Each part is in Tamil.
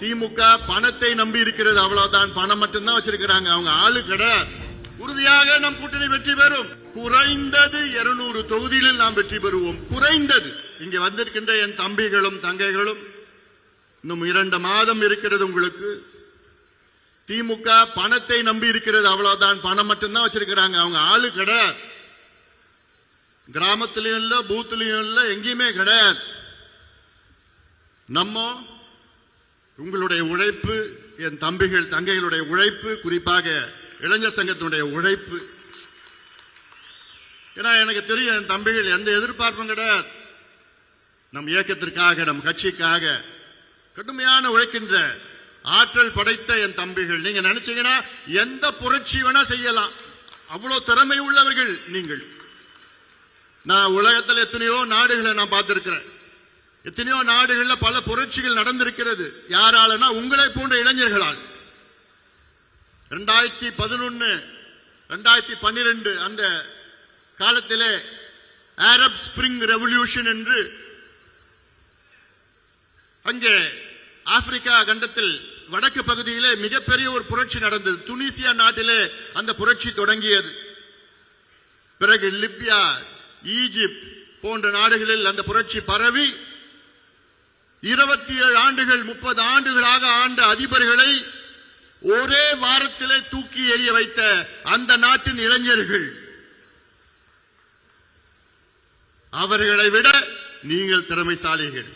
திமுக பணத்தை நம்பி இருக்கிறது, அவ்வளவுதான். பணம் மட்டும்தான் வச்சிருக்கிறாங்க, அவங்க ஆளு கிடையாது. உறுதியாக நம் கூட்டணி வெற்றி பெறும். குறைந்தது 200 தொகுதிகளில் நாம் வெற்றி பெறுவோம். குறைந்தது. இங்க வந்திருக்கின்ற என் தம்பிகளும் தங்கைகளும், இன்னும் 2 மாதம் இருக்கிறது உங்களுக்கு. திமுக பணத்தை நம்பி இருக்கிறது, அவ்வளவுதான். பணம் மட்டும்தான் வச்சிருக்கிறாங்க, அவங்க ஆளு கிடையாது. கிராமத்திலையும் இல்ல, பூத்திலையும் இல்ல, எங்கேயுமே கிடையாது. நம்ம உங்களுடைய உழைப்பு, என் தம்பிகள் தங்கைகளுடைய உழைப்பு, குறிப்பாக இளைஞர் சங்கத்தினுடைய உழைப்பு. ஏன்னா எனக்கு தெரியும் என் தம்பிகள் எந்த எதிர்பார்ப்பும் கிடையாது. நம் இயக்கத்திற்காக, நம் கட்சிக்காக கடுமையான உழைக்கின்ற ஆற்றல் படைத்த என் தம்பிகள். நீங்க நினைச்சீங்கன்னா எந்த புரட்சி வேணா செய்யலாம், அவ்வளவு திறமை உள்ளவர்கள் நீங்கள். நான் உலகத்தில் எத்தனையோ நாடுகளை நான் பார்த்திருக்கிறேன். எத்தனையோ நாடுகளில் பல புரட்சிகள் நடந்திருக்கிறது. யாராலனா உங்களை போன்ற இளைஞர்களால். 2011 2012 அந்த காலத்திலே அரப் ஸ்பிரிங் ரெவல்யூஷன் என்று அங்கே ஆப்பிரிக்கா கண்டத்தில் வடக்கு பகுதியிலே மிகப்பெரிய ஒரு புரட்சி நடந்தது. துனிசியா நாட்டிலே அந்த புரட்சி தொடங்கியது. பிறகு லிபியா, ஈஜிப்ட் போன்ற நாடுகளில் அந்த புரட்சி பரவி 27 ஆண்டுகள் 30 ஆண்டுகளாக ஆண்ட அதிபர்களை ஒரே வாரத்திலே தூக்கி எறிய வைத்த அந்த நாட்டின் இளைஞர்கள். அவர்களை விட நீங்கள் திறமைசாலிகள்,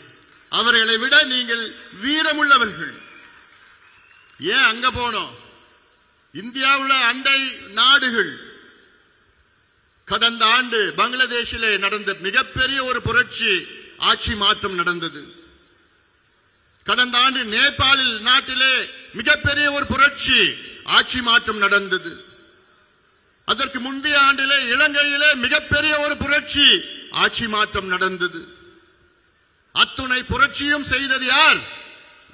அவர்களை விட நீங்கள் வீரமுள்ளவர்கள். ஏன் அங்க போனோம்? இந்தியாவுல அண்டை நாடுகள் கடந்த ஆண்டு பங்களாதேஷிலே நடந்த மிகப்பெரிய ஒரு புரட்சி, ஆட்சி மாற்றம் நடந்தது. கடந்த ஆண்டு நேபாளில் நாட்டிலே மிகப்பெரிய ஒரு புரட்சி, ஆட்சி மாற்றம் நடந்தது. அதற்கு முந்தைய ஆண்டிலே இலங்கையிலே மிகப்பெரிய ஒரு புரட்சி, ஆட்சி மாற்றம் நடந்தது. அத்துணை புரட்சியும் செய்தது யார்?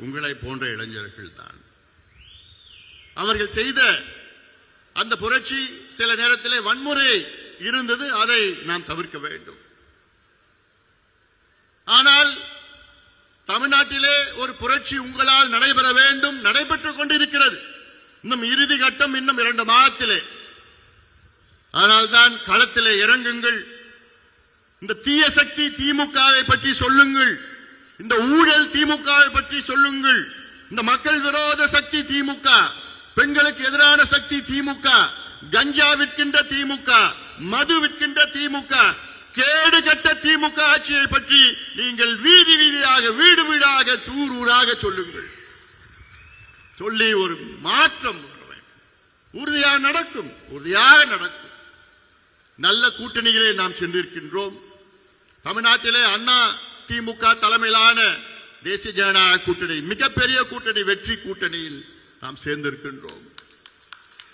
உங்களை போன்ற இளைஞர்கள் தான். அவர்கள் செய்த அந்த புரட்சி சில நேரத்திலே வன்முறை இருந்தது, அதை நாம் தவிர்க்க வேண்டும். ஆனால் தமிழ்நாட்டிலே ஒரு புரட்சி உங்களால் நடைபெற வேண்டும், நடைபெற்றுக் கொண்டிருக்கிறது. இன்னும் இறுதி கட்டம், இன்னும் 2 மாதத்திலே. அதனால்தான் களத்திலே இறங்குங்கள். இந்த தீய சக்தி திமுகவை பற்றி சொல்லுங்கள், இந்த ஊழல் திமுகவை பற்றி சொல்லுங்கள், இந்த மக்கள் விரோத சக்தி திமுக, பெண்களுக்கு எதிரான சக்தி திமுக, கஞ்சா விற்கின்ற திமுக, மது விற்கின்ற திமுக, கேடு கட்ட திமுக ஆட்சியை பற்றி நீங்கள் வீதி வீதியாக, வீடு வீடாக, ஊர் ஊராக சொல்லுங்கள். சொல்லி ஒரு மாற்றம் உறுதியாக நடக்கும், உறுதியாக நடக்கும். நல்ல கூட்டணிகளே நாம் சென்றிருக்கின்றோம். தமிழ்நாட்டிலே அண்ணா திமுக தலைமையிலான தேசிய ஜனநாயக கூட்டணி, மிகப்பெரிய கூட்டணி, வெற்றி கூட்டணியில் நாம் சேர்ந்திருக்கின்றோம்.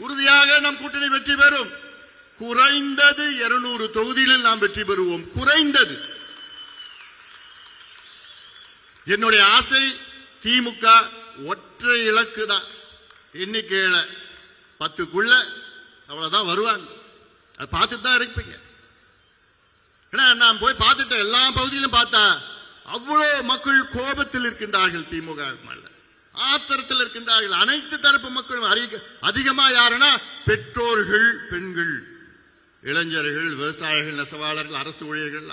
உறுதியாக நம் கூட்டணி வெற்றி பெறும். குறைந்தது 200 தொகுதிகளில் நாம் வெற்றி பெறுவோம். குறைந்தது. என்னுடைய ஆசை திமுக ஒற்றை இலக்கு தான். எண்ணிக்கையில 10க்குள்ள அவ்வளவுதான் வருவாங்க. அதை பார்த்துட்டு தான் இருப்பீங்க. ஏன்னா நான் போய் பார்த்துட்டேன், எல்லா பகுதியிலும் பார்த்தா அவ்வளவு மக்கள் கோபத்தில் இருக்கின்றார்கள், திமுக மேல ஆத்திரத்தில் இருக்கின்றார்கள். அனைத்து தரப்பு மக்களும் அதிகமா யாருன்னா பெற்றோர்கள், பெண்கள், இளைஞர்கள், விவசாயிகள், நெசவாளர்கள், அரசு ஊழியர்கள்.